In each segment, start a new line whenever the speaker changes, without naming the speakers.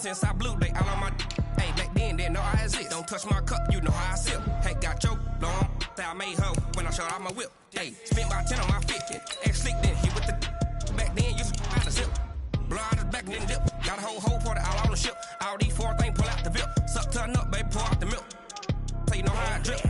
since I blew, they all on my hey, back then, didn't know I exist. Don't touch my cup, you know how I sip. Hey, got choked, long, say I made her when I showed out my whip. Hey, spent about 10 on my 50. Ex-slick then hit with the back then, used to out the zip. Blow out his back, then dip. Got a whole party all on the ship. All these four things pull out the VIP. Suck to a nut, baby, pour out the milk. So you know how I drip.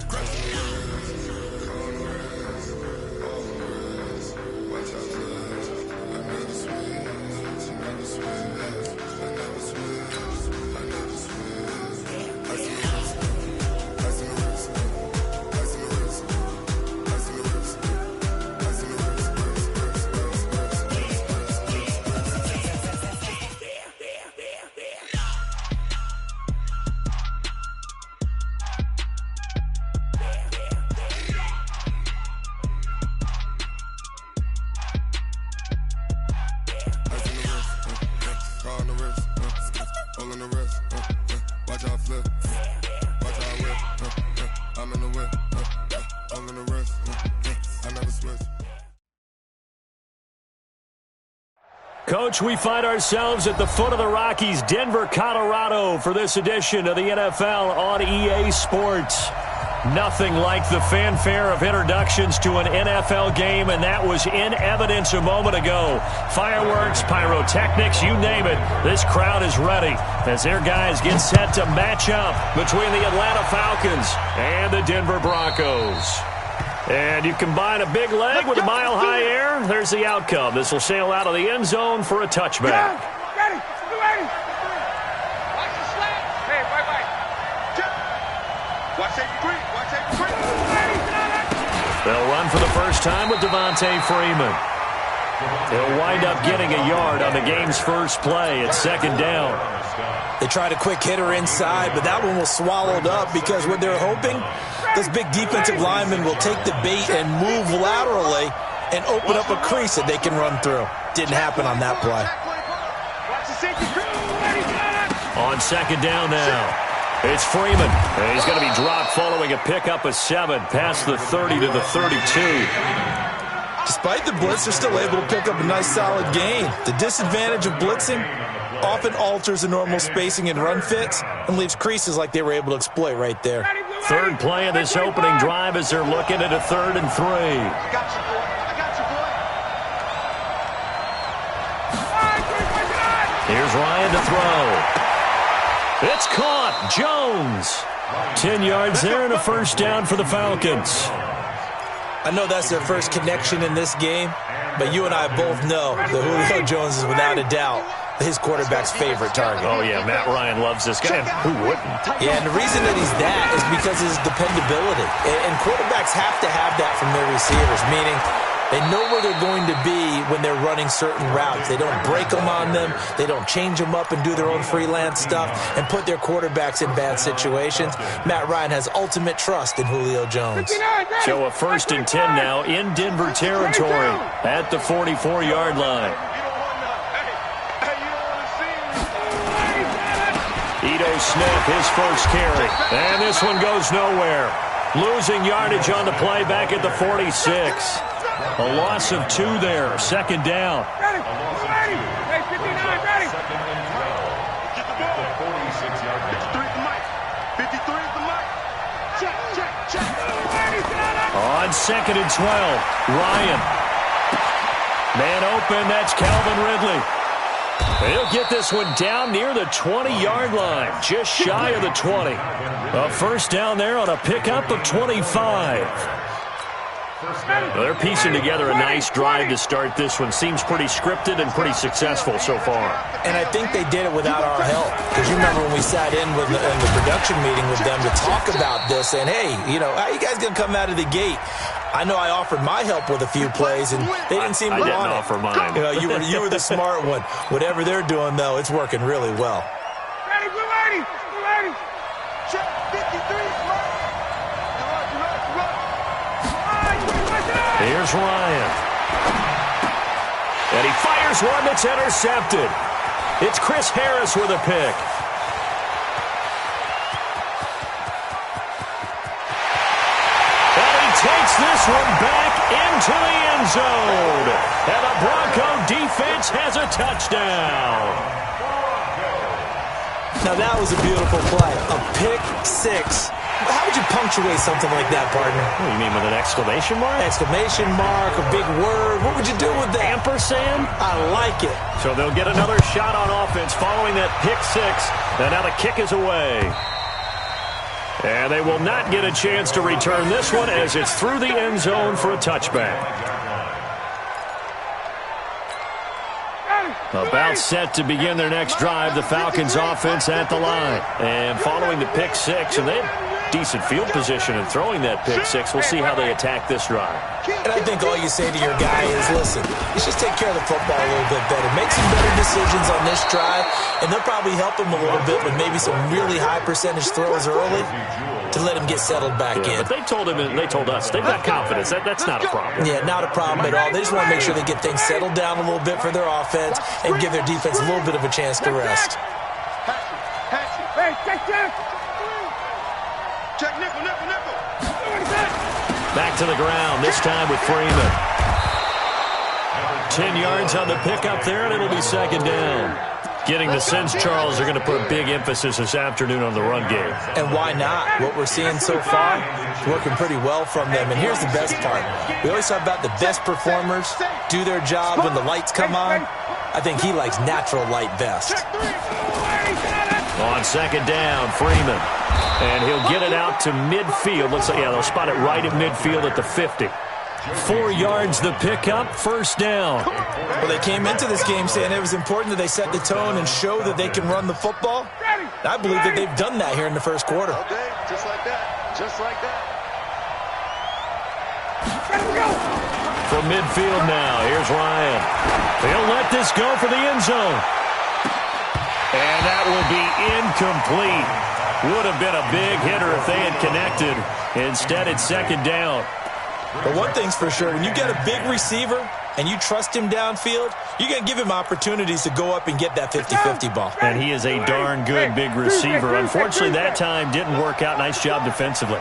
Coach, we find ourselves at the foot of the Rockies, Denver, Colorado, for this edition of the NFL on EA Sports. Nothing like the fanfare of introductions to an NFL game, and that was in evidence a moment ago. Fireworks, pyrotechnics, you name it. This crowd is ready as their guys get set to match up between the Atlanta Falcons and the Denver Broncos. And you combine a big leg with a mile-high air, there's the outcome. This will sail out of the end zone for a touchback.
Ready. Watch the slant. Hey, right. Watch 83.
They'll run for the first time with Devontae Freeman. He'll wind up getting a yard on the game's first play at second down.
They tried a quick hitter inside, but that one was swallowed up because what they're hoping, those big defensive linemen will take the bait and move laterally and open up a crease that they can run through. Didn't happen on that play.
On second down now, it's Freeman. And he's going to be dropped following a pickup of 7 past the 30 to the 32.
Despite the blitz, they're still able to pick up a nice solid gain. The disadvantage of blitzing often alters the normal spacing and run fits and leaves creases like they were able to exploit right there.
Third play of this opening drive as they're looking at a 3rd and 3.
I got you, boy.
Here's Ryan to throw. It's caught. Jones. 10 yards there and a first down for the Falcons.
I know that's their first connection in this game, but you and I both know that Julio Jones is without a doubt his quarterback's favorite target.
Oh, yeah, Matt Ryan loves this guy. Who wouldn't?
Yeah, and the reason that he's that is because of his dependability. And quarterbacks have to have that from their receivers, meaning they know where they're going to be when they're running certain routes. They don't break them on them. They don't change them up and do their own freelance stuff and put their quarterbacks in bad situations. Matt Ryan has ultimate trust in Julio Jones.
So a 1st and 10 now in Denver territory at the 44-yard line. Ito Smith, his first carry. And this one goes nowhere. Losing yardage on the play back at the 46. A loss of 2 there. Second down.
Ready. Hey, 59, ready. Get the ball. 46-yard. 53 is the mic. 53 is the mic. Check.
On 2nd and 12, Ryan. Man open, that's Calvin Ridley. He'll get this one down near the 20-yard line, just shy of the 20. A first down there on a pickup of 25. They're piecing together a nice drive to start this one. Seems pretty scripted and pretty successful so far.
And I think they did it without our help. Because you remember when we sat in with in the production meeting with them to talk about this, and hey, how you guys going to come out of the gate? I know I offered my help with a few plays, and they didn't seem to want it.
I didn't offer mine.
You were the smart one. Whatever they're doing, though, it's working really well.
Ready. Check 53.
Here's Ryan. And he fires one that's intercepted. It's Chris Harris with a pick. And he takes this one back into the end zone. And the Bronco defense has a touchdown.
Now that was a beautiful play. A pick six. How would you punctuate something like that, partner?
What do you mean, with an exclamation mark?
Exclamation mark, a big word. What would you do with that?
Ampersand?
I like it.
So they'll get another shot on offense following that pick six. And now the kick is away. And they will not get a chance to return this one as it's through the end zone for a touchback. About set to begin their next drive, the Falcons offense at the line. And following the pick six, and they have decent field position in throwing that pick six. We'll see how they attack this drive.
And I think all you say to your guy is, listen, let's just take care of the football a little bit better. Make some better decisions on this drive, and they'll probably help him a little bit with maybe some really high percentage throws early to let him get settled back in.
But they told him and they told us they've got confidence. That's not a problem.
Yeah, not a problem at all. They just want to make sure they get things settled down a little bit for their offense and give their defense a little bit of a chance to rest.
Check nickel.
Back to the ground, this time with Freeman. 10 yards on the pickup there, and it'll be second down. Getting the sense, Charles, are going to put a big emphasis this afternoon on the run game.
And why not? What we're seeing so far is working pretty well from them. And here's the best part. We always talk about the best performers do their job when the lights come on. I think he likes natural light best.
On second down, Freeman. And he'll get it out to midfield. Looks like, they'll spot it right at midfield at the 50. 4 yards the pickup, first down.
Well, they came into this game saying it was important that they set the tone and show that they can run the football. I believe that they've done that here in the first quarter.
Okay, just like that. Just like that.
From midfield now, here's Ryan. He'll let this go for the end zone. And that will be incomplete. Would have been a big hitter if they had connected. Instead, it's second down.
But one thing's for sure, when you get a big receiver and you trust him downfield, you're going to give him opportunities to go up and get that 50-50 ball.
And he is a darn good big receiver. Unfortunately, that time didn't work out. Nice job defensively.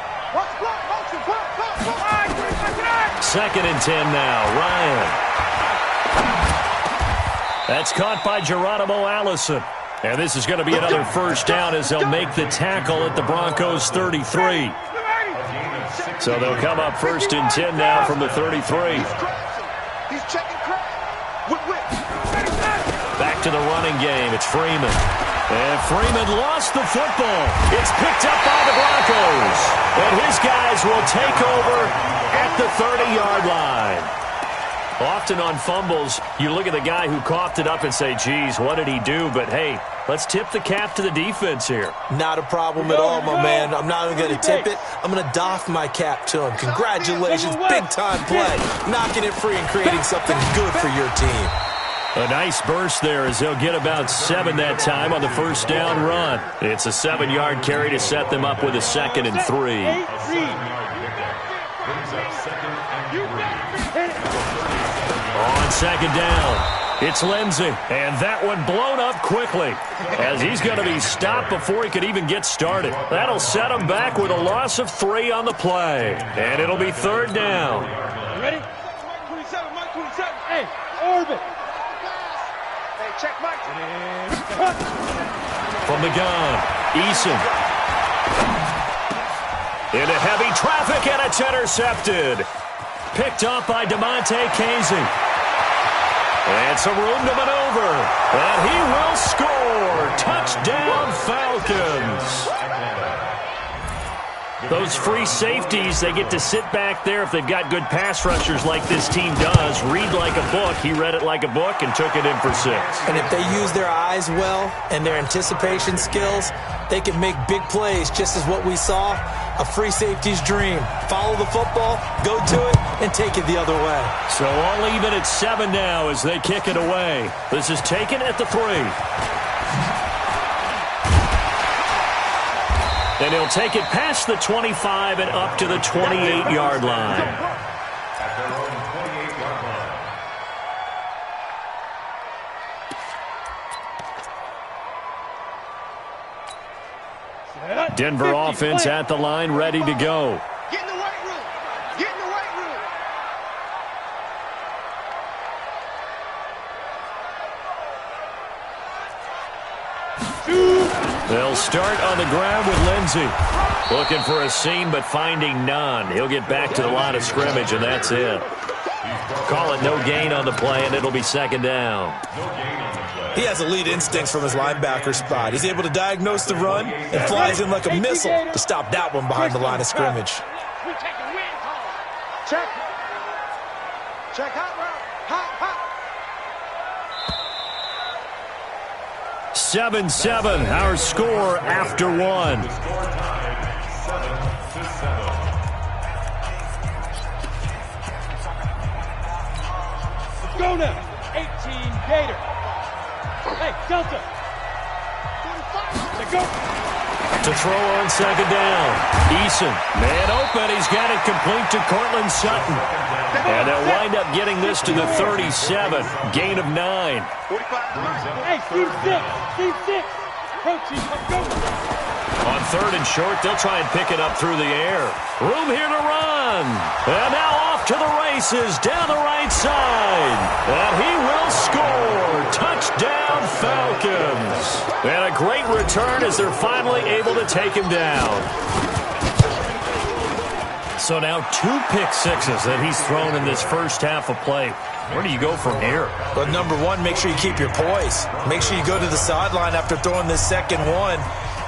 Second and 10 now. Ryan. That's caught by Geronimo Allison. And this is going to be another first down as they'll make the tackle at the Broncos 33. So they'll come up first and 10 now from the 33.
He's checking crack.
Back to the running game. It's Freeman. And Freeman lost the football. It's picked up by the Broncos. And his guys will take over at the 30-yard line. Often on fumbles, you look at the guy who coughed it up and say, geez, what did he do? But, hey, let's tip the cap to the defense here.
Not a problem at all, my man. I'm not even going to tip it. I'm going to doff my cap to him. Congratulations. Big-time play. Knocking it free and creating something good for your team.
A nice burst there as they'll get about 7 that time on the first down run. It's a 7-yard carry to set them up with a 2nd and 3. On second down, it's Lindsey, and that one blown up quickly as he's going to be stopped before he could even get started. That'll set him back with a loss of 3 on the play, and it'll be third down.
Ready? Mike 27, Mike 27. Hey, orbit. Hey, check Mike.
From the gun, Eason. Into heavy traffic, and it's intercepted. Picked up by DeMonte Casey. And some room to maneuver. And he will score. Touchdown, Falcons. Those free safeties, they get to sit back there if they've got good pass rushers like this team does. Read like a book. He read it like a book and took it in for 6.
And if they use their eyes well and their anticipation skills, they can make big plays, just as what we saw. A free safety's dream. Follow the football, go to it, and take it the other way.
So all even at 7 now as they kick it away. This is taken at the 3. And he'll take it past the 25 and up to the 28-yard line. Denver offense at the line, ready to go.
Get in the weight room. Get in the weight room.
They'll start on the ground with Lindsey. Looking for a seam, but finding none. He'll get back to the line of scrimmage, and that's it. Call it no gain on the play, and it'll be second down.
He has elite instincts from his linebacker spot. He's able to diagnose the run and flies in like a missile to stop that one behind the line of scrimmage.
Check. Check. Hot route. Hot.
7-7, our score after one.
Let's go now. 18 Gator. Hey, Delta. 45. Let's go.
To throw on second down. Eason, man open. He's got it complete to Cortland Sutton. And they'll wind up getting this to the 37. Gain of 9.
Hey, Steve 6. Protein, let's go.
On third and short, they'll try and pick it up through the air. Room here to run. And now off to the races down the right side. And he will score. Touchdown, Falcons. And a great return as they're finally able to take him down. So now 2 pick sixes that he's thrown in this first half of play. Where do you go from here?
But number one, make sure you keep your poise. Make sure you go to the sideline after throwing this second one,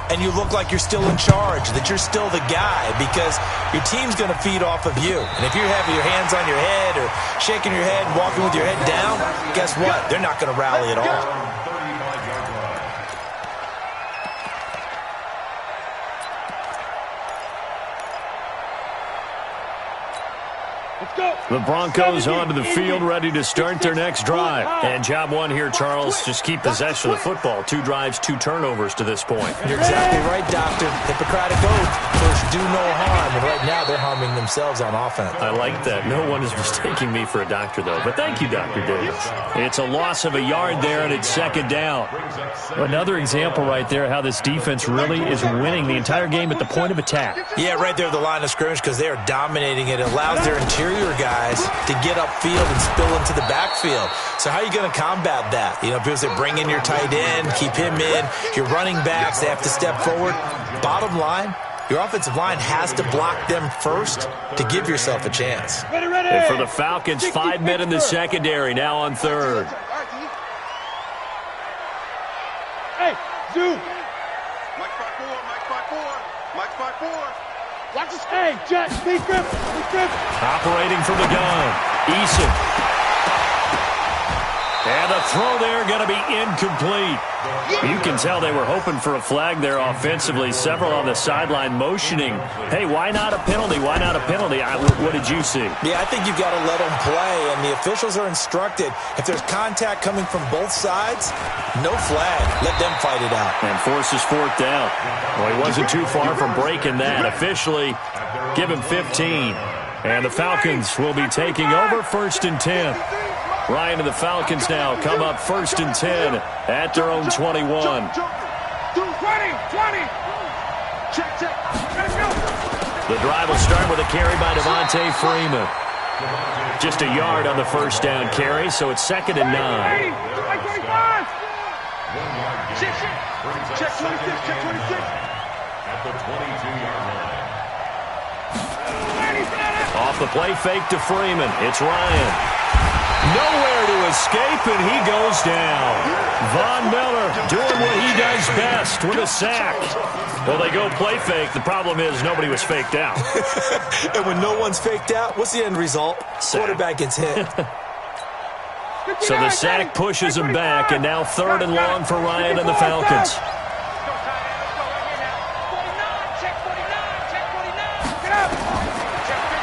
and you look like you're still in charge, that you're still the guy, because your team's going to feed off of you. And if you're having your hands on your head or shaking your head, walking with your head down, guess what? They're not going to rally at all.
The Broncos onto the field, ready to start their next drive. And job one here, Charles, just keep possession of the football. 2 drives, 2 turnovers to this point.
You're exactly right, Doctor. Hippocratic oath. First, do no harm. And right now, they're harming themselves on offense.
I like that. No one is mistaking me for a doctor, though. But thank you, Dr. Davis. It's a loss of a yard there, and it's second down. Another example right there how this defense really is winning the entire game at the point of attack.
Yeah, right there at the line of scrimmage, because they are dominating it. It allows their interior guys to get upfield and spill into the backfield. So how are you going to combat that? You know, because they bring in your tight end, keep him in. Your running backs, they have to step forward. Bottom line, your offensive line has to block them first to give yourself a chance.
Ready.
And for the Falcons, 5 men in the secondary, now on third.
Hey, Zoo.
Mike 5-4. Mike 5-4.
Watch this. Hey, Jet, speed grip.
Operating from the gun. Eason. And the throw there going to be incomplete. You can tell they were hoping for a flag there offensively. Several on the sideline motioning. Hey, why not a penalty? Why not a penalty? What did you see?
Yeah, I think you've got to let them play, and the officials are instructed. If there's contact coming from both sides, no flag. Let them fight it out.
And forces 4th down. Well, he wasn't too far from breaking that. Officially, give him 15. And the Falcons will be taking over 1st and 10. Ryan and the Falcons now come up 1st and 10 at their own 21.
20.
The drive will start with a carry by Devontae Freeman. Just a yard on the first down carry, so it's 2nd and 9.
Check 26. At the 22-yard line.
Off the play fake to Freeman. It's Ryan. Nowhere to escape, and he goes down. Von Miller doing what he does best with a sack. Well, they go play fake. The problem is nobody was faked out.
And when no one's faked out, what's the end result?
Sack.
Quarterback gets hit.
So the sack pushes him back, and now 3rd and long for Ryan and the Falcons.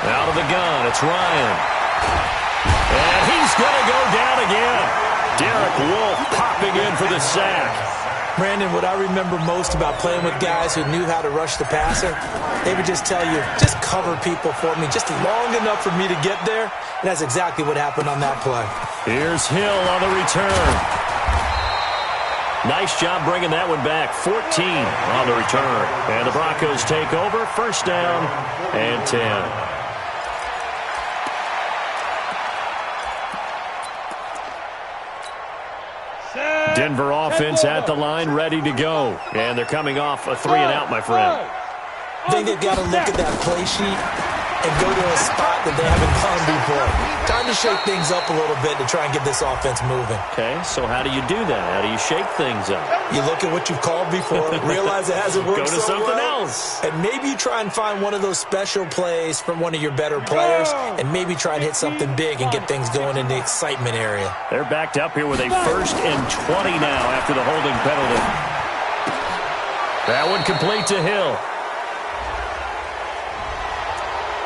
Out of the gun, it's Ryan. And he's going to go down again. Derek Wolfe popping in for the sack.
Brandon, what I remember most about playing with guys who knew how to rush the passer, they would just tell you, just cover people for me, just long enough for me to get there. And that's exactly what happened on that play.
Here's Hill on the return. Nice job bringing that one back. 14 on the return. And the Broncos take over. 1st down and 10. Denver offense at the line, ready to go. And they're coming off a 3-and-out, my friend.
I think they've got to look at that play sheet and go to a spot that they haven't gone before. Time to shake things up a little bit to try and get this offense moving.
Okay, so how do you do that? How do you shake things up?
You look at what you've called before, realize it hasn't worked
so well. Go to something else.
And maybe you try and find one of those special plays from one of your better players, and maybe try and hit something big and get things going in the excitement area.
They're backed up here with a 1st and 20 now after the holding penalty. That one complete to Hill.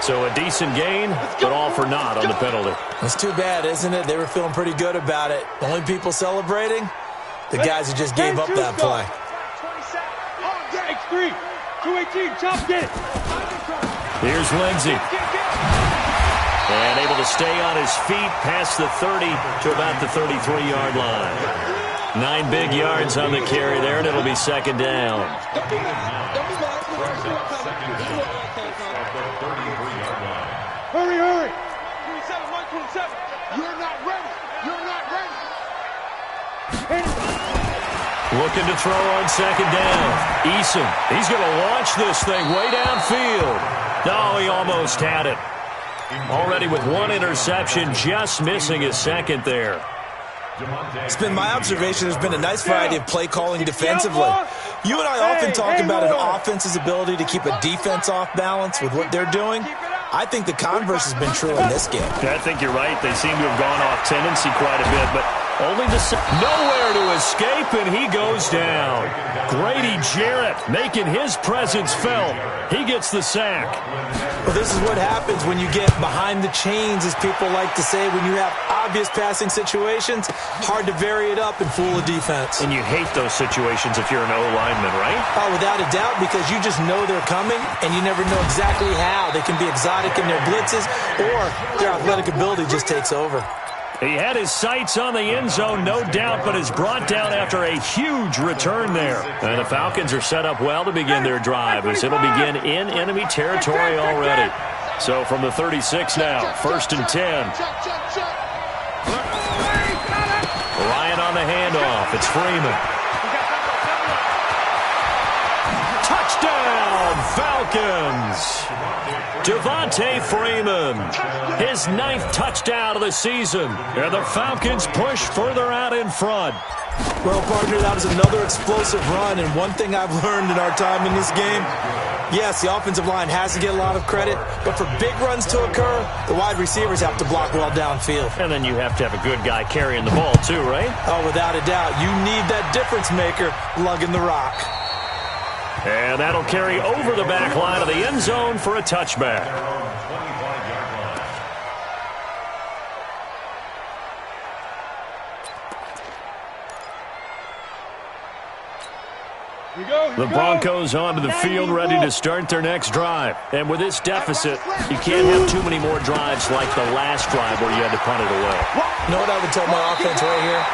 So a decent gain, but all for naught on the penalty.
It's too bad, isn't it? They were feeling pretty good about it. The only people celebrating, the guys who just gave up that play.
X3, 218, chop, get it.
Here's Lindsey. And able to stay on his feet past the 30 to about the 33-yard line. 9 big yards on the carry there, and it'll be 2nd down.
Hurry, hurry. 27, Mike 27. You're not ready. You're not ready.
Looking to throw on 2nd down. Eason, he's going to launch this thing way downfield. No, he almost had it. Already with 1 interception, just missing his 2nd there.
It's been my observation there's been a nice variety of play calling defensively. You and I often talk about an offense's ability to keep a defense off balance with what they're doing. I think the converse has been true in this game.
I think you're right. They seem to have gone off tendency quite a bit, but only nowhere to escape, and he goes down. Grady Jarrett making his presence felt. He gets the sack.
Well, this is what happens when you get behind the chains, as people like to say, when you have obvious passing situations. Hard to vary it up and fool a defense.
And you hate those situations if you're an O-lineman, right?
Oh, without a doubt, because you just know they're coming, and you never know exactly how. They can be exotic in their blitzes, or their athletic ability just takes over.
He had his sights on the end zone, no doubt, but is brought down after a huge return there. And the Falcons are set up well to begin their drive, as it'll begin in enemy territory already. So from the 36 now, 1st and 10. Ryan on the handoff. It's Freeman. Touchdown, Falcons! Devontae Freeman, his 9th touchdown of the season. And the Falcons push further out in front.
Well, partner, that was another explosive run. And one thing I've learned in our time in this game, yes, the offensive line has to get a lot of credit, but for big runs to occur, the wide receivers have to block well downfield.
And then you have to have a good guy carrying the ball too, right?
Oh, without a doubt. You need that difference maker lugging the rock.
And that'll carry over the back line of the end zone for a touchback. The Broncos onto the field, ready to start their next drive. And with this deficit, you can't have too many more drives like the last drive where you had to punt it away.
You know what I would tell my offense right here?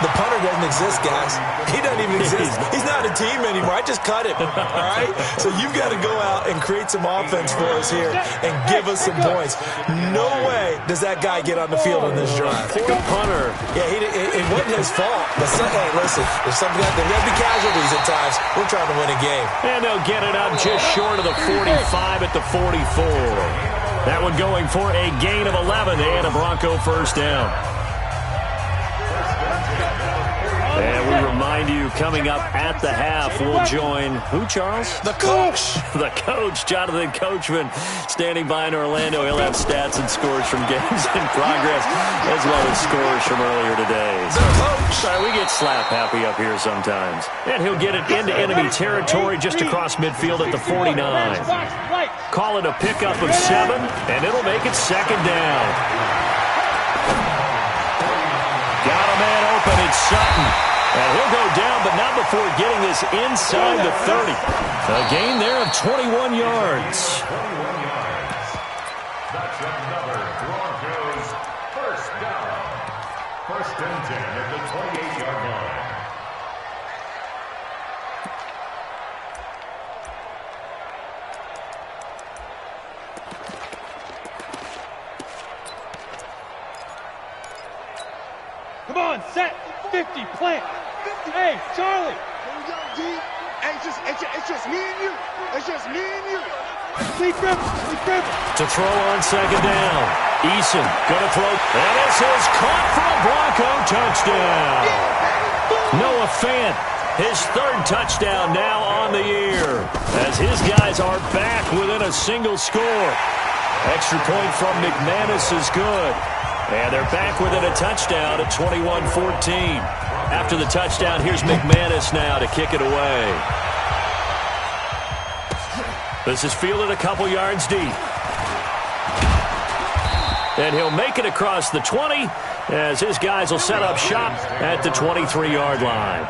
The punter doesn't exist, guys. He doesn't even exist. He's not a team anymore. I just cut him, all right? So you've got to go out and create some offense for us here and give us some points. No way does that guy get on the field on this drive.
Pick a punter.
Yeah, it wasn't his fault. But hey, listen, there's something out there. There'll be casualties at times. We're trying to win a game.
And they'll get it up just short of the 45 at the 44. That one going for a gain of 11 and a Bronco 1st down. And we remind you, coming up at the half, we'll join who, Charles?
The coach.
The coach, Jonathan Coachman, standing by in Orlando. He'll have stats and scores from games in progress, as well as scores from earlier today.
The coach.
Sorry, we get slap happy up here sometimes. And he'll get it into enemy territory just across midfield at the 49. Call it a pickup of 7, and it'll make it 2nd down. Got a man open, it's Sutton. And he'll go down, but not before getting this inside the 30. A gain there of 21 yards.
That's another Broncos 1st down. 1st and 10 at the 28-yard line.
Come on, set, 50, plant. Hey, Charlie. Here we go, D. Hey, it's just me and you. It's just me and you. Sleep river.
To throw on second down. Eason going to throw. And this is caught for a Bronco touchdown. Noah Fant, his third touchdown now on the year, as his guys are back within a single score. Extra point from McManus is good. And they're back within a touchdown at 21-14. After the touchdown, here's McManus now to kick it away. This is fielded a couple yards deep. And he'll make it across the 20 as his guys will set up shop at the 23-yard line.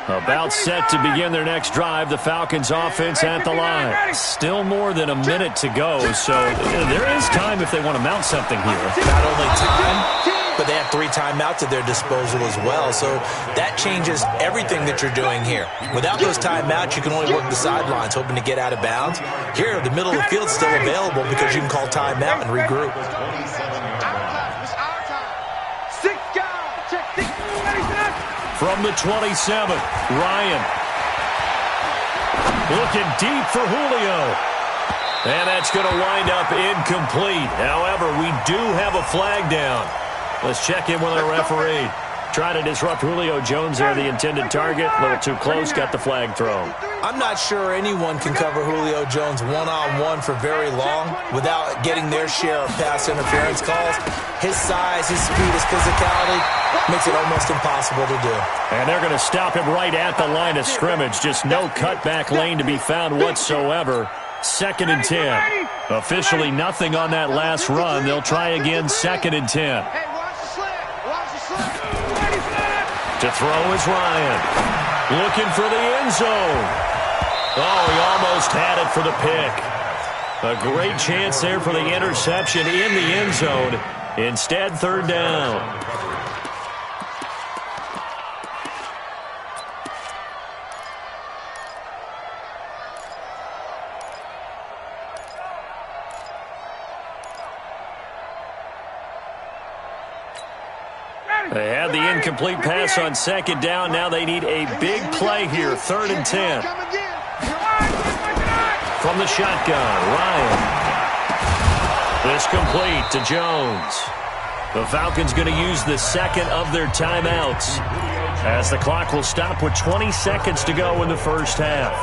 About set to begin their next drive, the Falcons offense at the line. Still more than a minute to go, so there is time if they want to mount something here.
Not only time, but they have 3 timeouts at their disposal as well, so that changes everything that you're doing here. Without those timeouts, you can only work the sidelines, hoping to get out of bounds. Here, the middle of the field's still available because you can call timeout and regroup.
From the 27, Ryan. Looking deep for Julio. And that's going to wind up incomplete. However, we do have a flag down. Let's check in with our referee. Trying to disrupt Julio Jones there, the intended target. A little too close, got the flag thrown.
I'm not sure anyone can cover Julio Jones one-on-one for very long without getting their share of pass interference calls. His size, his speed, his physicality makes it almost impossible to do.
And they're going to stop him right at the line of scrimmage. Just no cutback lane to be found whatsoever. 2nd and 10. Officially nothing on that last run. They'll try again 2nd and 10. To throw is Ryan. Looking for the end zone. Oh, he almost had it for the pick. A great chance there for the interception in the end zone. Instead, 3rd down. They had the incomplete pass on 2nd down. Now they need a big play here. 3rd and 10. From the shotgun, Ryan. This complete to Jones. The Falcons going to use the second of their timeouts, as the clock will stop with 20 seconds to go in the first half.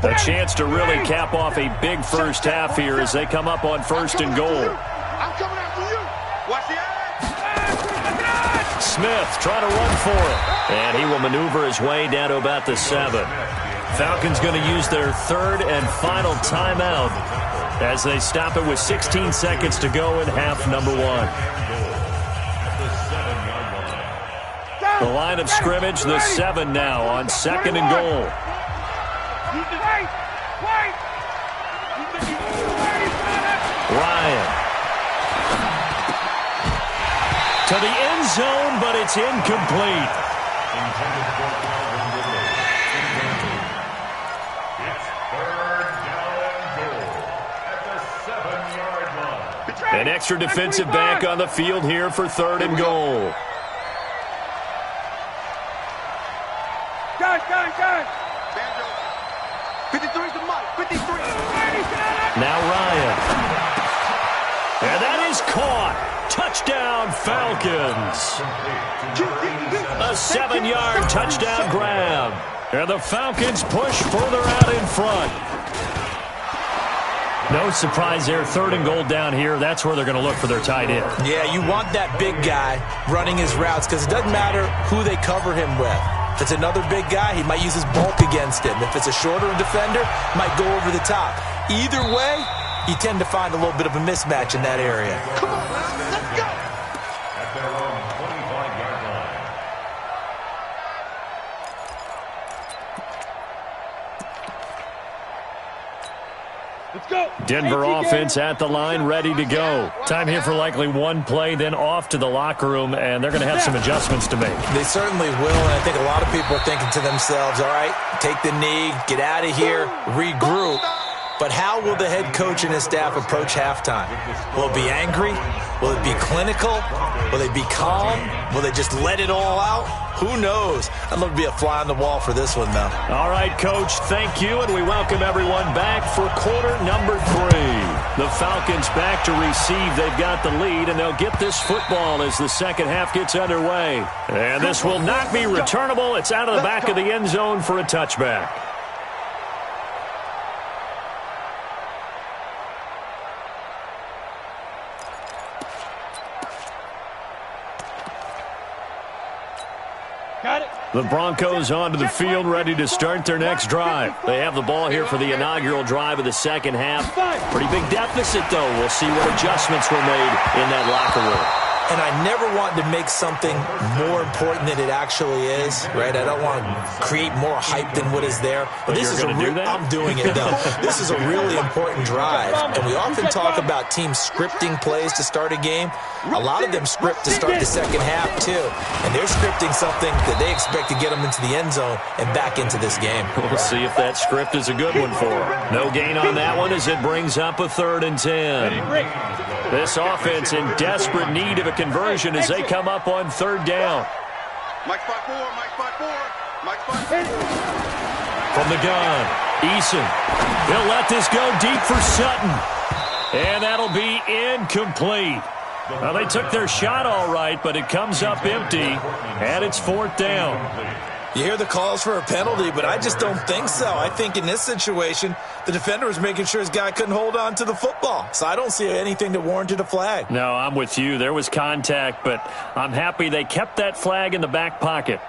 A chance to really cap off a big first half here as they come up on 1st and goal.
I'm coming after you. Watch the eye.
Smith trying to run for it. And he will maneuver his way down to about the 7. Falcons going to use their 3rd and final timeout as they stop it with 16 seconds to go in half number 1. The line of scrimmage, the 7 now on 2nd and goal. Ryan. To the end zone, but it's incomplete. An extra defensive back on the field here for 3rd and goal.
Gun. 53's the mic. 53.
Now Ryan. And that is caught. Touchdown, Falcons. A 7-yard touchdown grab. And the Falcons push further out in front. No surprise there. 3rd and goal down here. That's where they're going to look for their tight end.
Yeah, you want that big guy running his routes because it doesn't matter who they cover him with. If it's another big guy, he might use his bulk against him. If it's a shorter defender, might go over the top. Either way, you tend to find a little bit of a mismatch in that area.
Come on, let's go.
At their own 25-yard line.
Denver offense at the line, ready to go. Time here for likely one play, then off to the locker room, and they're going to have some adjustments to make.
They certainly will, and I think a lot of people are thinking to themselves, all right, take the knee, get out of here, regroup. But how will the head coach and his staff approach halftime? Will it be angry? Will it be clinical? Will they be calm? Will they just let it all out? Who knows? I'd love to be a fly on the wall for this one, though.
All right, Coach, thank you, and we welcome everyone back for quarter number 3. The Falcons back to receive. They've got the lead, and they'll get this football as the second half gets underway. And this will not be returnable. It's out of the back of the end zone for a touchback. The Broncos onto the field, ready to start their next drive. They have the ball here for the inaugural drive of the second half. Pretty big deficit, though. We'll see what adjustments were made in that locker room.
And I never want to make something more important than it actually is, right? I don't want to create more hype than what is there. But this is I'm doing it, though. This is a really important drive. And we often talk about teams scripting plays to start a game. A lot of them script to start the second half, too. And they're scripting something that they expect to get them into the end zone and back into this game.
We'll see if that script is a good one for them. No gain on that one as it brings up a 3rd and 10. This offense in desperate need of a conversion as they come up on 3rd down.
Mike 5-4, Mike 5-4, Mike 5-4.
From the gun, Eason. He'll let this go deep for Sutton. And that'll be incomplete. Well, they took their shot all right, but it comes up empty, and it's 4th down.
You hear the calls for a penalty, but I just don't think so. I think in this situation, the defender was making sure his guy couldn't hold on to the football. So I don't see anything that warranted a flag.
No, I'm with you. There was contact, but I'm happy they kept that flag in the back pocket.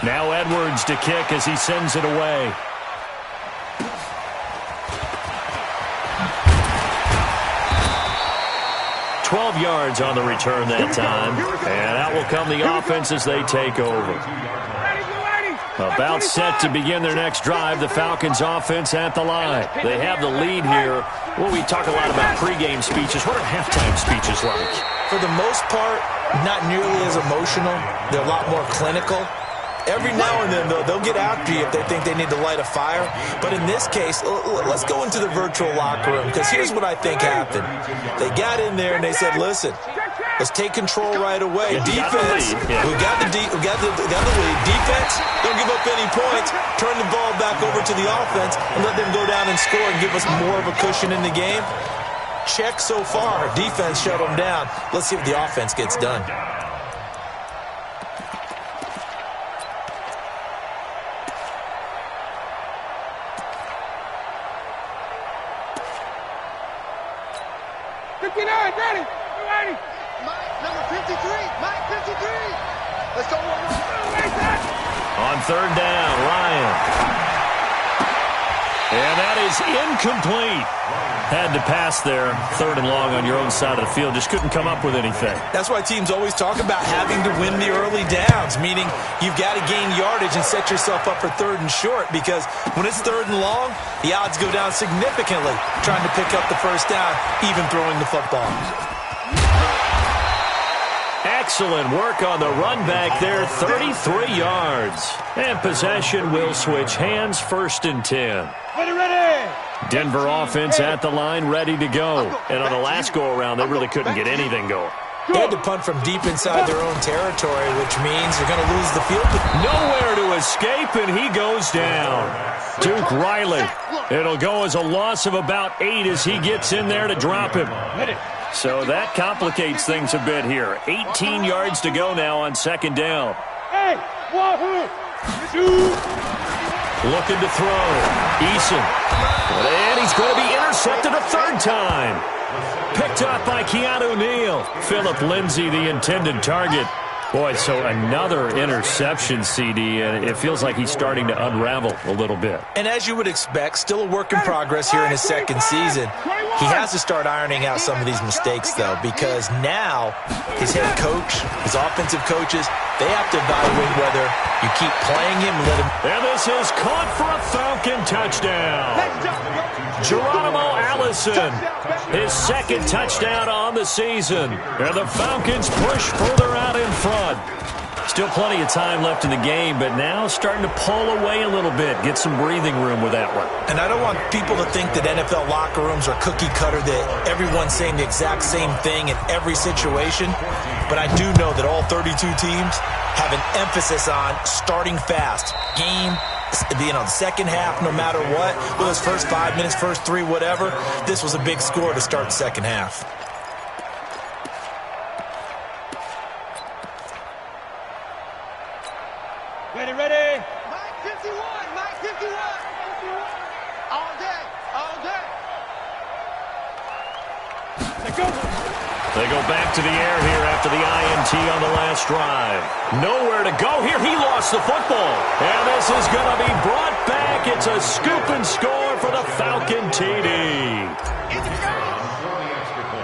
Now Edwards to kick as he sends it away. $12 yards on the return that time. And out will come the offense as they take over. About set to begin their next drive, the Falcons offense at the line. They have the lead here. Well, we talk a lot about pregame speeches. What are halftime speeches like?
For the most part, not nearly as emotional. They're a lot more clinical. Every now and then, though, they'll get after you if they think they need to light a fire. But in this case, let's go into the virtual locker room, because here's what I think happened. They got in there and they said, listen, let's take control right away. Defense, we got the lead. Defense, don't give up any points. Turn the ball back over to the offense and let them go down and score and give us more of a cushion in the game. Check so far. Defense shut them down. Let's see if the offense gets done.
Ready? Mike, number 53. Mike, 53. Let's go.
On 3rd down, Ryan. And that is incomplete. Had to pass there, 3rd and long on your own side of the field. Just couldn't come up with anything.
That's why teams always talk about having to win the early downs, meaning you've got to gain yardage and set yourself up for 3rd and short, because when it's 3rd and long, the odds go down significantly trying to pick up the 1st down, even throwing the football.
Excellent work on the run back there, 33 yards. And possession will switch hands, 1st and 10.
Ready.
Denver offense at the line, ready to go. And on the last go-around, they really couldn't get anything going.
They had to punt from deep inside their own territory, which means they're going to lose the field.
Nowhere to escape, and he goes down. Duke Riley. It'll go as a loss of about 8 as he gets in there to drop him. So that complicates things a bit here. 18 yards to go now on 2nd down.
Hey, wahoo!
Looking to throw. Eason. And he's going to be intercepted a 3rd time. Picked up by Keanu Neal. Phillip Lindsay, the intended target. Boy, so another interception, CD, and it feels like he's starting to unravel a little bit.
And as you would expect, still a work in progress here in his 2nd season. He has to start ironing out some of these mistakes, though, because now his head coach, his offensive coaches, They have to evaluate whether you keep playing him, let him.
And this is caught for a Falcon touchdown. Geronimo Allison, his second touchdown on the season. And the Falcons push further out in front. Still plenty of time left in the game, but now starting to pull away a little bit. Get some breathing room with that one.
And I don't want people to think that NFL locker rooms are cookie cutter, that everyone's saying the exact same thing in every situation. But I do know that all 32 teams have an emphasis on starting fast. Game, the second half, no matter what, whether it's first 5 minutes, first 3, whatever, this was a big score to start the second half.
Ready, ready. Mike 51, Mike 51. All day, all day.
Let's go. They go back to the air here after the INT on the last drive. Nowhere to go here. He lost the football. And this is going to be brought back. It's a scoop and score for the Falcon TD.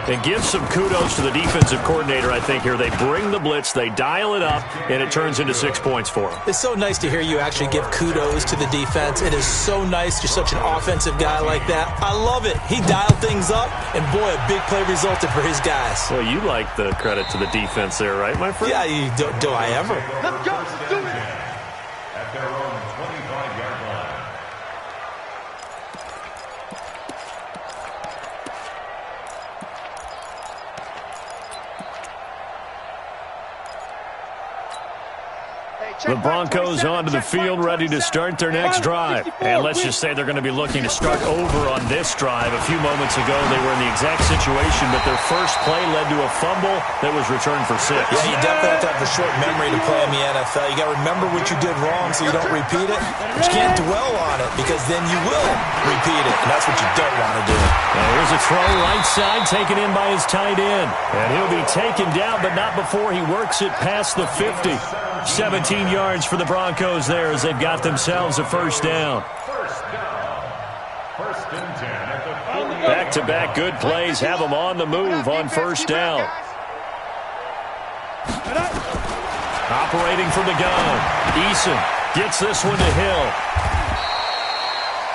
And give some kudos to the defensive coordinator, I think, here. They bring the blitz, they dial it up, and it turns into 6 points for them.
It's so nice to hear you actually give kudos to the defense. It is so nice. You're such an offensive guy like that. I love it. He dialed things up, and boy, a big play resulted for his guys.
Well, you like the credit to the defense there, right, my friend?
Yeah, do I ever?
Let's go, do it.
At their own 25-yard line.
The Broncos onto the field, ready to start their next drive. And let's just say they're going to be looking to start over on this drive. A few moments ago, they were in the exact situation, but their first play led to a fumble that was returned for 6.
Yeah, you definitely have to have a short memory to play in the NFL. You got to remember what you did wrong so you don't repeat it. But you can't dwell on it because then you will repeat it, and that's what you don't want to do.
Now here's a throw right side, taken in by his tight end. And he'll be taken down, but not before he works it past the 50. 17 yards for the Broncos there as they've got themselves a first down.
First and 10 at the 40.
Back-to-back good plays have them on the move on first down. Operating from the gun. Eason gets this one to Hill.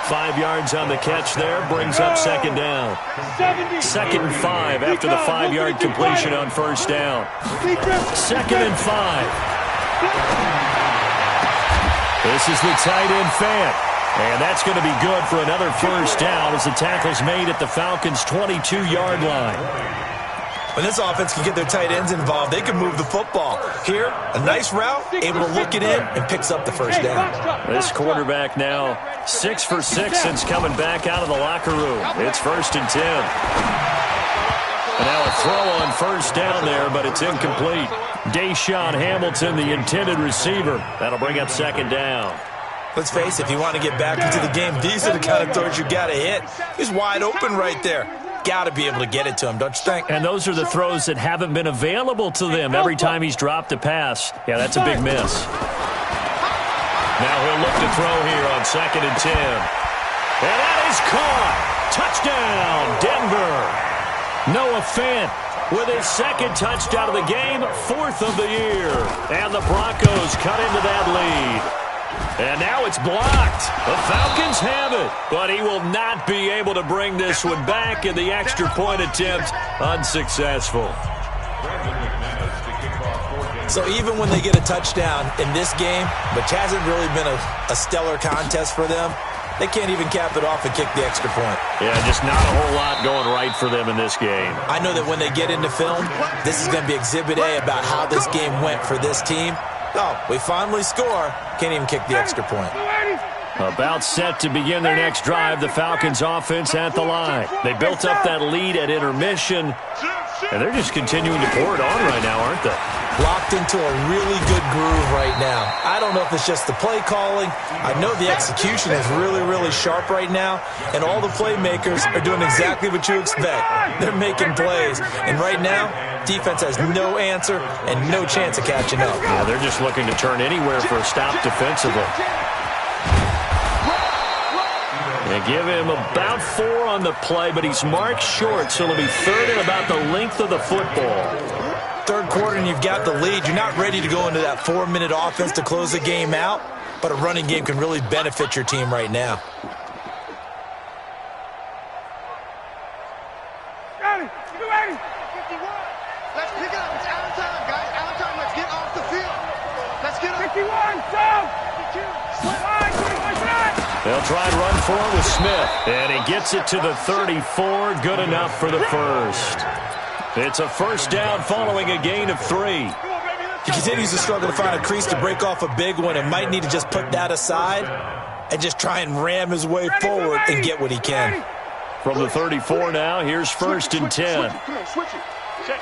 5 yards on the catch there, brings up second down. 2nd and 5 after the 5-yard completion on first down. 2nd and 5. This is the tight end Fant. And that's going to be good for another first down as the tackle's made at the Falcons' 22-yard line.
When this offense can get their tight ends involved, they can move the football. Here, a nice route, able to look it in, and picks up the first down.
This quarterback now 6 for 6 since coming back out of the locker room. It's 1st and 10. And now a throw on first down there, but it's incomplete. Deshaun Hamilton, the intended receiver. That'll bring up second down.
Let's face it, if you want to get back into the game, these are the kind of throws you got to hit. He's wide open right there. Got to be able to get it to him, don't you think?
And those are the throws that haven't been available to them every time he's dropped a pass. Yeah, that's a big miss. Now he'll look to throw here on 2nd and 10. And that is caught. Touchdown, Denver. Noah Fant with his 2nd touchdown of the game, 4th of the year. And the Broncos cut into that lead. And now it's blocked. The Falcons have it, but he will not be able to bring this one back, and the extra point attempt unsuccessful.
So even when they get a touchdown in this game, which hasn't really been a stellar contest for them, they can't even cap it off and kick the extra point.
Yeah, just not a whole lot going right for them in this game.
I know that when they get into film, this is going to be Exhibit A about how this game went for this team. Oh, we finally score. Can't even kick the extra point.
About set to begin their next drive, the Falcons offense at the line. They built up that lead at intermission, and they're just continuing to pour it on right now, aren't they?
Locked into a really good groove right now. I don't know if it's just the play calling. I know the execution is really, really sharp right now, and all the playmakers are doing exactly what you expect. They're making plays, and right now, defense has no answer and no chance of catching up.
Yeah, they're just looking to turn anywhere for a stop defensively. They give him about 4 on the play, but he's marked short, so it'll be 3rd and about the length of the football.
third quarter and you've got the lead, you're not ready to go into that 4-minute offense to close the game out, but a running game can really benefit your team right now.
Let's pick it up. It's out of time, guys. Out of time. Let's get off the field. Let's get up.
51, so.
They'll try and run for it with Smith. And he gets it to the 34. Good enough for the first. It's a first down following a gain of 3.
He continues to struggle to find a crease to break off a big one and might need to just put that aside and just try and ram his way forward and get what he can.
From the 34 now, here's first and 10.
Come on, switch it. Check.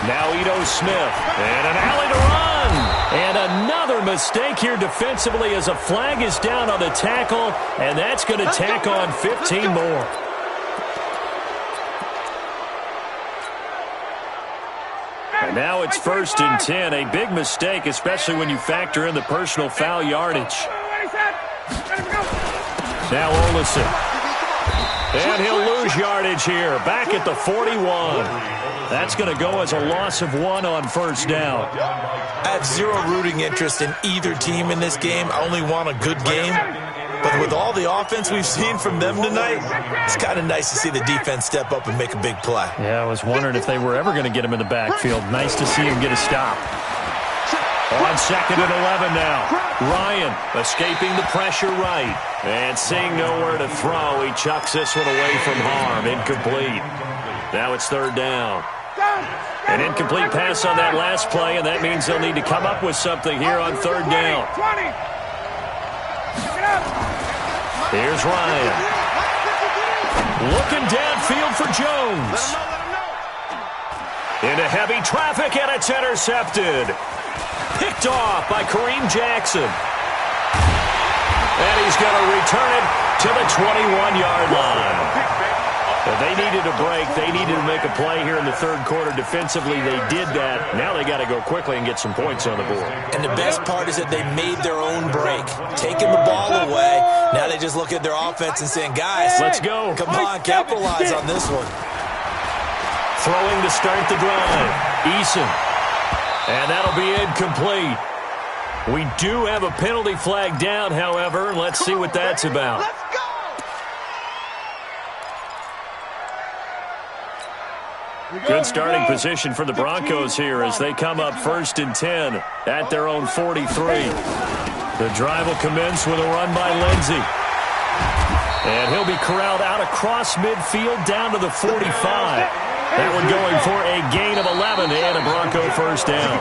Now Ito Smith, and an alley to run. And another mistake here defensively as a flag is down on the tackle, and that's going to tack on 15 more. And now it's first and 10, a big mistake, especially when you factor in the personal foul yardage. Now Olesen. And he'll lose yardage here, back at the 41. That's going to go as a loss of 1 on first down.
I have zero rooting interest in either team in this game. I only want a good game. But with all the offense we've seen from them tonight, it's kind of nice to see the defense step up and make a big play.
Yeah, I was wondering if they were ever going to get him in the backfield. Nice to see him get a stop. On second and 11 now. Ryan escaping the pressure right. And seeing nowhere to throw, he chucks this one away from harm. Incomplete. Now it's third down. An incomplete pass on that last play, and that means they'll need to come up with something here on third down. Here's Ryan. Looking downfield for Jones. Into heavy traffic, and it's intercepted. Picked off by Kareem Jackson. And he's going to return it to the 21-yard line. They needed a break. They needed to make a play here in the third quarter. Defensively, they did that. Now they got to go quickly and get some points on the board.
And the best part is that they made their own break. Taking the ball away, now they just look at their offense and saying, guys,
let's go.
Come on, capitalize on this one.
Throwing to start the drive. Eason. And that'll be incomplete. We do have a penalty flag down, however. Let's see what that's about.
Let's go.
Good starting position for the Broncos here as they come up first and 10 at their own 43. The drive will commence with a run by Lindsey. And he'll be corralled out across midfield down to the 45. That one going for a gain of 11 and a Bronco first down.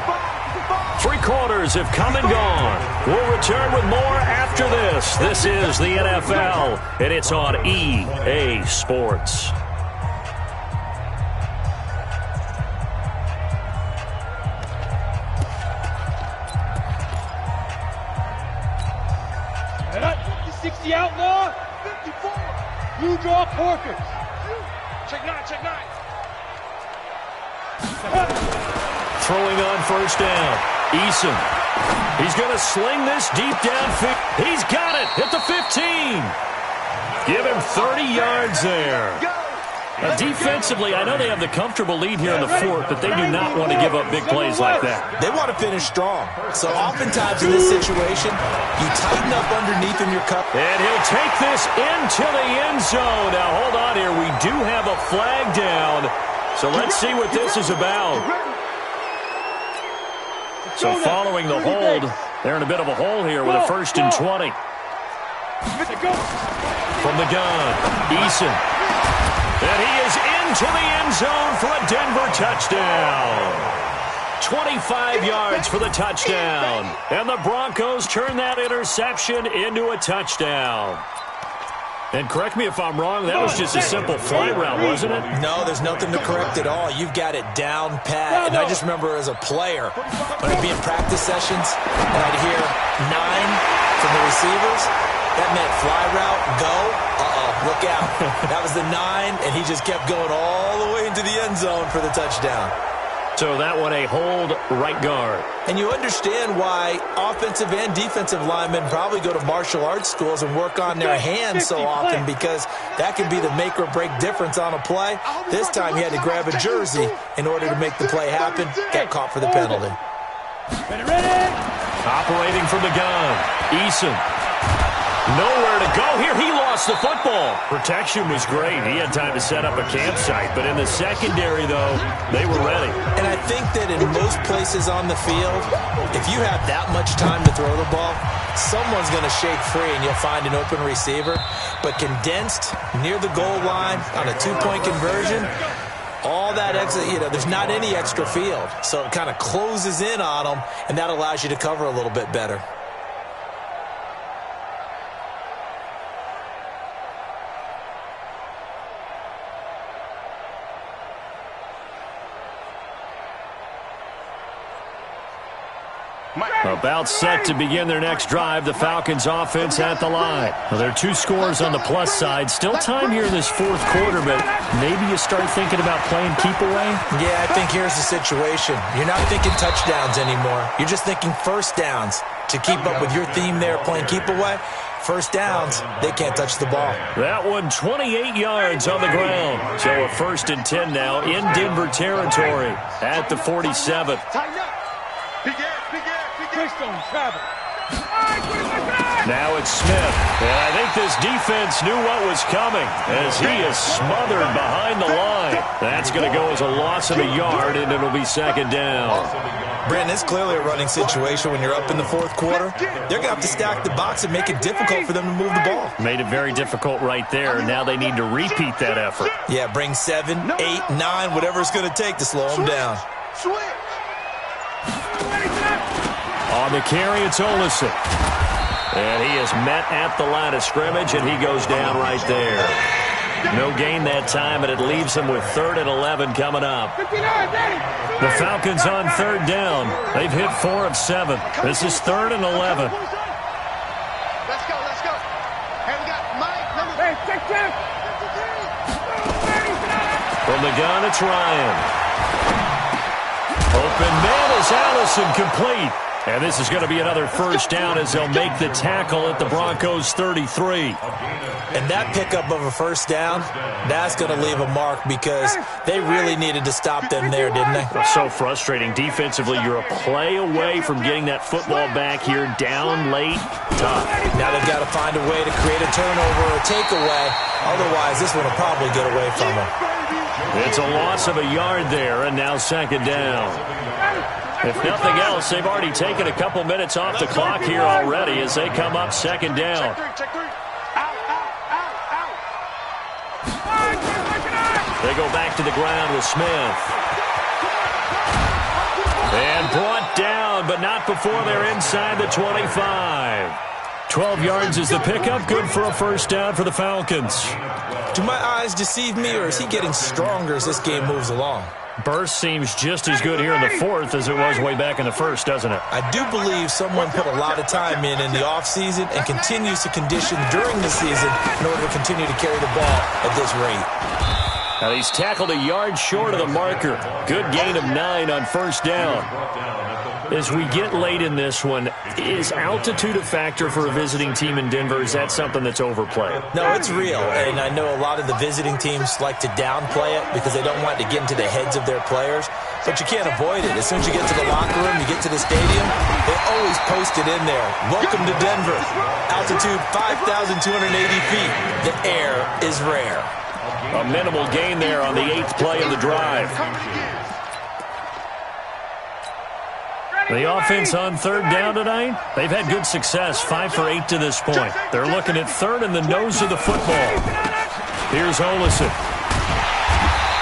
3 quarters have come and gone. We'll return with more after this. This is the NFL, and it's on EA Sports.
Outlaw, 54. Blue draw Porkers. Check 9.
Throwing on first down. Eason. He's going to sling this deep downfield. He's got it at the 15. Give him 30 yards there. Defensively, I know they have the comfortable lead here in the fourth, but they do not want to give up big plays like that.
They want to finish strong. So oftentimes in this situation, you tighten up underneath in your cup.
And he'll take this into the end zone. Now, hold on here. We do have a flag down. So let's see what this is about. So following the hold, they're in a bit of a hole here with a first and 20. From the gun, Eason. And he is into the end zone for a Denver touchdown. 25 yards for the touchdown. And the Broncos turn that interception into a touchdown. And correct me if I'm wrong, that was just a simple fly route, wasn't it?
No, there's nothing to correct at all. You've got it down pat. And I just remember as a player, when I'd be in practice sessions, and I'd hear 9 from the receivers, that meant fly route, go, look out. That was the 9, and he just kept going all the way into the end zone for the touchdown.
So that one a hold right guard.
And you understand why offensive and defensive linemen probably go to martial arts schools and work on their hands so often, because that can be the make or break difference on a play. This time he had to grab a jersey in order to make the play happen. Got caught for the penalty.
Operating from the gun, Eason. Nowhere to go here. He lost the football. Protection was great. He had time to set up a campsite. But in the secondary, though, they were ready.
And I think that in most places on the field, if you have that much time to throw the ball, someone's going to shake free and you'll find an open receiver. But condensed near the goal line on a two-point conversion, all that extra, there's not any extra field. So it kind of closes in on them, and that allows you to cover a little bit better.
About set to begin their next drive, the Falcons offense at the line. Well, there are 2 scores on the plus side. Still time here in this fourth quarter, but maybe you start thinking about playing keep away?
Yeah, I think here's the situation. You're not thinking touchdowns anymore. You're just thinking first downs. To keep up with your theme there, playing keep away, first downs, they can't touch the ball.
That one 28 yards on the ground. So a 1st and 10 now in Denver territory at the 47. Now it's Smith. And I think this defense knew what was coming as he is smothered behind the line. That's going to go as a loss of a yard, and it'll be 2nd down.
Brandon, it's clearly a running situation when you're up in the fourth quarter. They're going to have to stack the box and make it difficult for them to move the ball.
Made it very difficult right there. Now they need to repeat that effort.
Yeah, bring 7, 8, 9, whatever it's going to take to slow them down.
On the carry, it's Olsen. And he is met at the line of scrimmage, and he goes down right there. No gain that time, and it leaves him with 3rd and 11 coming up. The Falcons on 3rd down. They've hit 4 of 7. This is 3rd and 11.
Let's go. Hey, we got Mike.
From the gun, it's Ryan. Open man is Allison, complete. And this is going to be another 1st down as they'll make the tackle at the Broncos 33.
And that pickup of a 1st down, that's going to leave a mark because they really needed to stop them there, didn't they?
So frustrating. Defensively, you're a play away from getting that football back here, down late, tough.
Now they've got to find a way to create a turnover or a takeaway. Otherwise, this one will probably get away from them.
It's a loss of a yard there, and now 2nd down. If nothing else, they've already taken a couple minutes off the clock here already as they come up 2nd down. They go back to the ground with Smith. And brought down, but not before they're inside the 25. 12 yards is the pickup. Good for a 1st down for the Falcons.
Do my eyes deceive me, or is he getting stronger as this game moves along?
Burst seems just as good here in the 4th as it was way back in the 1st, doesn't it?
I do believe someone put a lot of time in the offseason and continues to condition during the season in order to continue to carry the ball at this rate.
Now he's tackled a yard short of the marker. Good gain of 9 on 1st down. As we get late in this one, is altitude a factor for a visiting team in Denver? Is that something that's overplayed?
No, it's real, and I know a lot of the visiting teams like to downplay it because they don't want to get into the heads of their players, but you can't avoid it. As soon as you get to the locker room, you get to the stadium, they always post it in there. Welcome to Denver. Altitude 5,280 feet. The air is rare.
A minimal gain there on the 8th play of the drive. The offense on 3rd down tonight, they've had good success, 5 for 8 to this point. They're looking at 3rd and the nose of the football. Here's Olsen.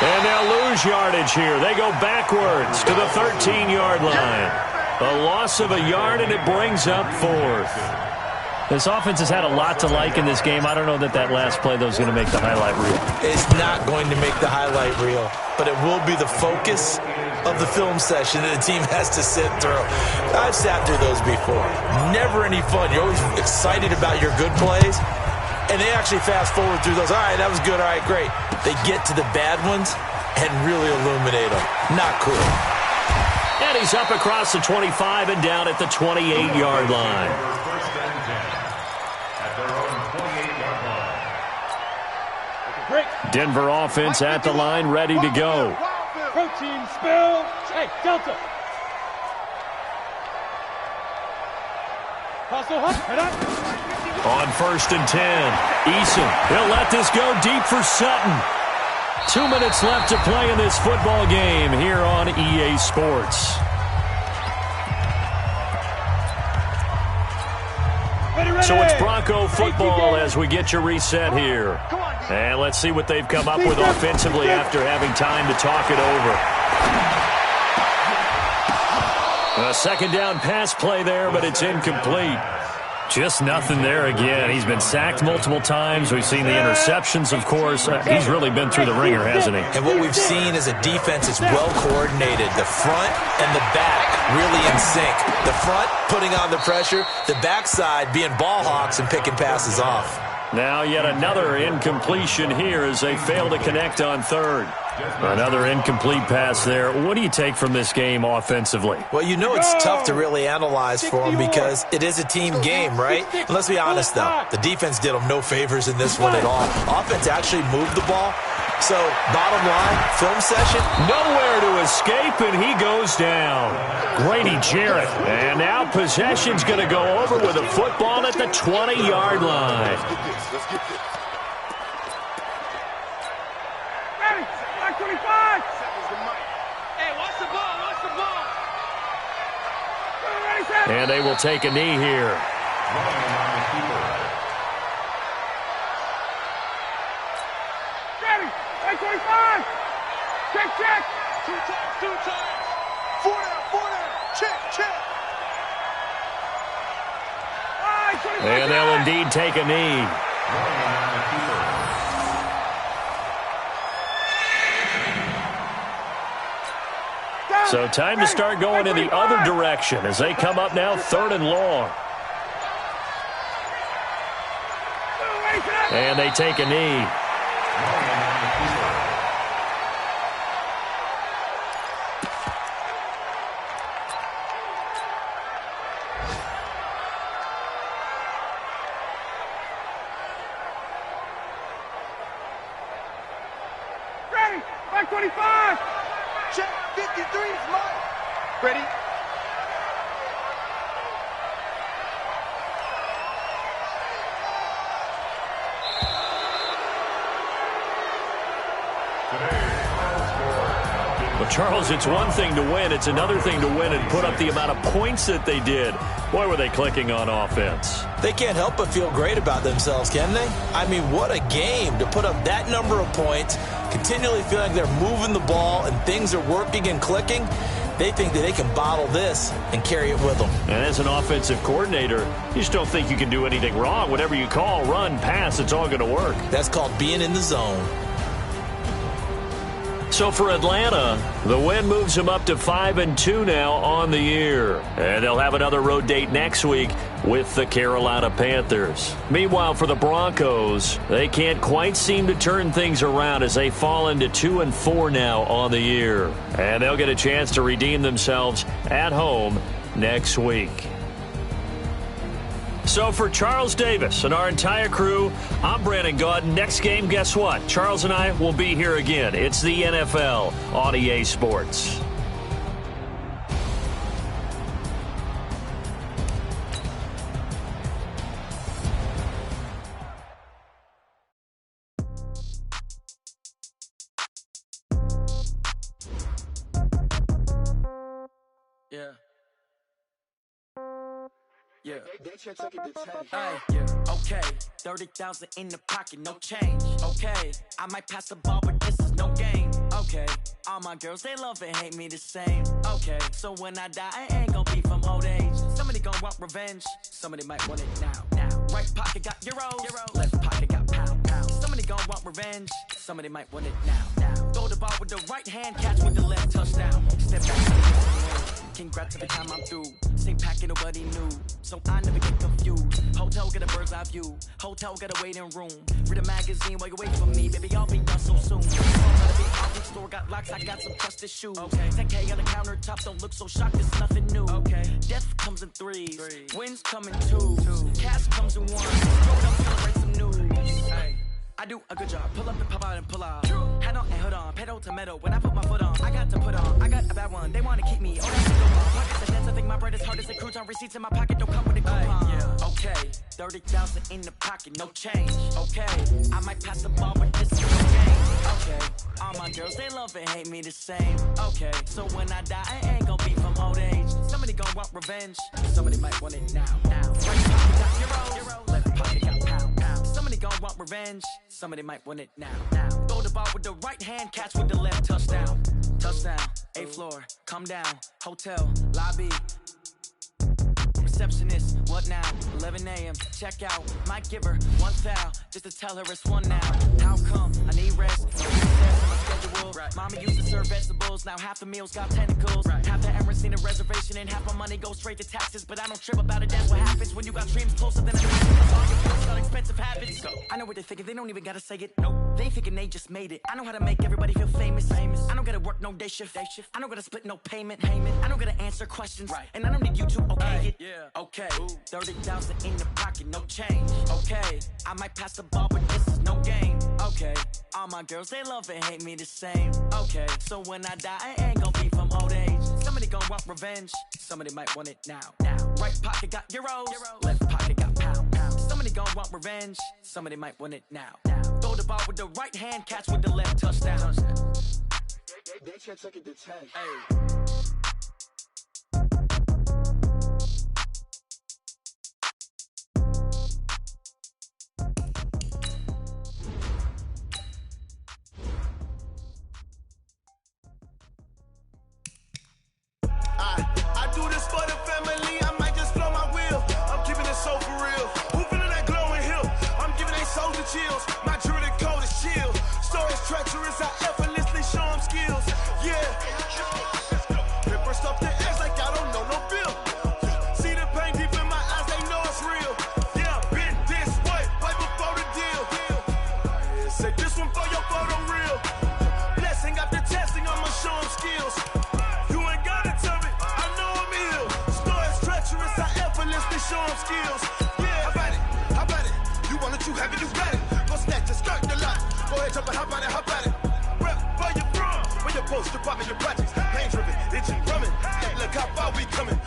And they'll lose yardage here. They go backwards to the 13-yard line. A loss of a yard, and it brings up 4th. This offense has had a lot to like in this game. I don't know that last play, though, is going to make the highlight reel.
It's not going to make the highlight reel, but it will be the focus of the film session that the team has to sit through. I've sat through those before. Never any fun. You're always excited about your good plays, and they actually fast forward through those. All right, that was good. All right, great. They get to the bad ones and really illuminate them. Not cool.
He's up across the 25 and down at the 28-yard line.
First and 10 at their own 28-yard line.
Denver offense at the line, ready to go.
Protein spill. Hey, Delta.
On first and 10, Eason. He'll let this go deep for Sutton. 2 minutes left to play in this football game here on EA Sports. So it's Bronco football as we get you reset here. And let's see what they've come up with offensively after having time to talk it over. A second down pass play there, but it's incomplete. Just nothing there again. He's been sacked multiple times. We've seen the interceptions, of course. He's really been through the ringer, hasn't he?
And what we've seen is a defense that's well coordinated. The front and the back really in sync. The front putting on the pressure, the backside being ball hawks and picking passes off.
Now yet another incompletion here as they fail to connect on third. Another incomplete pass there. What do you take from this game offensively?
Well, you know it's tough to really analyze for them because it is a team game, right? And let's be honest, though. The defense did them no favors in this one at all. Offense actually moved the ball. So, bottom line, film session.
Nowhere to escape, and he goes down. Grady Jarrett. And now possession's going to go over with a football at the 20-yard line. And they will take a knee here.
Ready, 25. Check. Two times. Four down. Check.
And they'll indeed take a knee. So time to start going in the other direction as they come up now third and long. And they take a knee.
Ready, 25. Check, 53 is mine. Ready?
Well, Charles, it's one thing to win. It's another thing to win and put up the amount of points that they did. Boy, were they clicking on offense.
They can't help but feel great about themselves, can they? I mean, what a game to put up that number of points, continually feel like they're moving the ball and things are working and clicking. They think that they can bottle this and carry it with them.
And as an offensive coordinator, you just don't think you can do anything wrong. Whatever you call, run, pass, it's all going to work.
That's called being in the zone.
So for Atlanta, the win moves them up to 5-2 now on the year. And they'll have another road date next week with the Carolina Panthers. Meanwhile, for the Broncos, they can't quite seem to turn things around as they fall into 2-4 now on the year. And they'll get a chance to redeem themselves at home next week. So for Charles Davis and our entire crew, I'm Brandon Gaudin. Next game, guess what? Charles and I will be here again. It's the NFL on EA Sports.
Yeah. Okay. 30,000 in the pocket, no change. Okay. I might pass the ball, but this is no game. Okay. All my girls, they love and hate me the same. Okay. So when I die, I ain't gonna be from old age. Somebody gonna want revenge. Somebody might want it now. Right pocket got euros. Left pocket got pound. Somebody gonna want revenge. Somebody might want it now. Throw the ball with the right hand, catch with the left, touchdown. Step back. Congrats every time I'm through. Same packet, nobody knew, so I never get confused. Hotel get a bird's eye view. Hotel get a waiting room. Read a magazine while you wait for me. Baby, I'll be done so soon. Store got locks, I got some trusted shoes. Okay. 10K on the countertop, don't look so shocked, it's nothing new. Okay. Death comes in threes. Wins come in twos. Cash comes in one. Throw it up, celebrate some news. Hey. I do a good job. Pull up and pop out and pull out. Hat on and hood on. Pedal to metal. When I put my foot on, I got to put on. I got a bad one. They want to keep me. Oh, that's a good one. Pockets and dance. I think my bread is hard as a crouton. Receipts in my pocket don't come with a coupon. Yeah. Okay. 30,000 in the pocket, no change. Okay. I might pass the ball, but this is no game. Okay. All my girls, they love and hate me the same. Okay. So when I die, I ain't gonna be from old age. Somebody gon' want revenge. Somebody might want it now. Right pocket got euro. Left pocket got pound. Somebody gon' want revenge. Somebody might want it now. Throw the ball with the right hand, catch with the left. Touchdown. Touchdown. 8th floor. Come down. Hotel. Lobby. Receptionist. What now? 11 a.m. Check out. Might give her one foul just to tell her it's one now. How come? I need rest. No recess in my schedule. Right. Mama used to serve vegetables. Now half the meals got tentacles. Right. Half the Emirates need a reservation and half my money goes straight to taxes. But I don't trip about it. That's what happens when you got dreams closer than a got expensive habits. Go. I know what they're thinking. They don't even gotta say it. Nope. They ain't thinking they just made it. I know how to make everybody feel famous. I don't gotta work no day shift. I don't gotta split no payment. I don't gotta answer questions. Right. And I don't need you to okay it. Yeah. Okay. 30,000 in the pocket, no change. Okay. I might pass the ball, but this is no game. Okay. All my girls, they love and hate me the same. Okay. So when I die, I ain't gonna be from old age. Somebody gon' want revenge. Somebody might want it now. Right pocket got euros. Left pocket got pound. Somebody gon' want revenge. Somebody might want it now. Throw the ball with the right hand, catch with the left. Touchdown.
They can't take it to 10.
Hey.
I do this for the family, I might just blow my wheel. I'm keeping it so for real. Who feeling that glowing hill? I'm giving they souls the chills. My jewelry code is chill. Stories treacherous, I effortlessly show them skills. Yeah. Ripper stuff the edge like I don't know no bill. See the pain deep in my eyes, they know it's real. Yeah, been this way, right before the deal. Say this one for your photo real. Blessing after testing, I'ma show them skills. Show them skills. Yeah, how about it? You want it, you have it, you got it. Go snatch it, skirt the lot. Go ahead, jump it, how about it? Rep where you from? Where you post, department, your projects. Pain driven, itching, drumming. Look how far we coming.